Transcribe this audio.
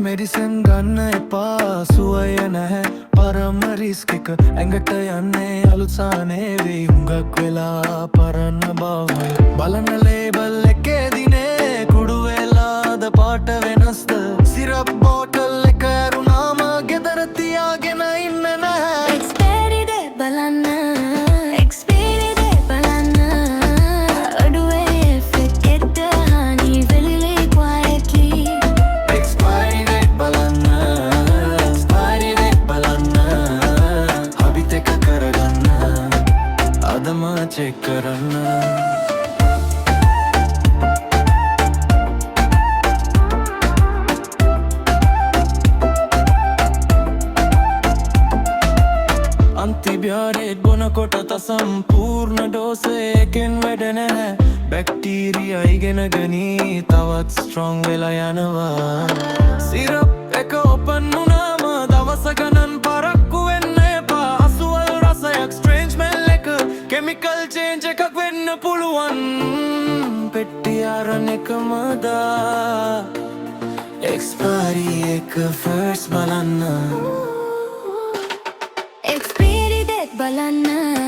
මෙඩිසන් ගන්න එපා සුවය නැහැ පරම රිස්ක් එක ඇඟට යන්නේ අලුත්සානේ වෙයි හුඟක් වෙලා පරණ බවයි බලන්න ලේබල් එකේ දිනේ කුඩු වෙලාද පාට වෙනස්ද සිරප් බෝටල් එක ඇරුණාම ගෙදර තියාගෙන ඉන්න නැහැ එක්ස්පයරි ඩේට් බලන්න එක්ස්පයරි ඩේට් බලන්න ඔඩුවේ එෆෙක්ට් එක්ට හානි වෙලිලි ක්වයට්ලි එක්ස්පයරි ඩේට් බලන්න එක්ස්පයරි ඩේට් බලන්න හබිත් එක කරගන්න අදම චෙක් කරන්න අන්තිබියාරේට් බොනකොට සම්පූර්ණ ඩෝසේ එකෙන් වැඩ නැහැ බැක්ටීරියා ඉගෙන ගනී තවත් ස්ට්‍රොං වෙලා යනවා සිරප් එක ඔපන් වුණාම දවස ගණන් පරක්කු වෙන්න එපා අසුවල් රසයක් ස්ට්‍රේන්ජ් ස්මෙල් එක කෙමිකල් චේන්ජ් එකක් වෙන්න පුළුවන් පෙට්ටි අරන් එකමදා එක්ස්පයරි එක ෆර්ස්ට් බලන්න එක්ස්පයරි ඩේට් බලන්න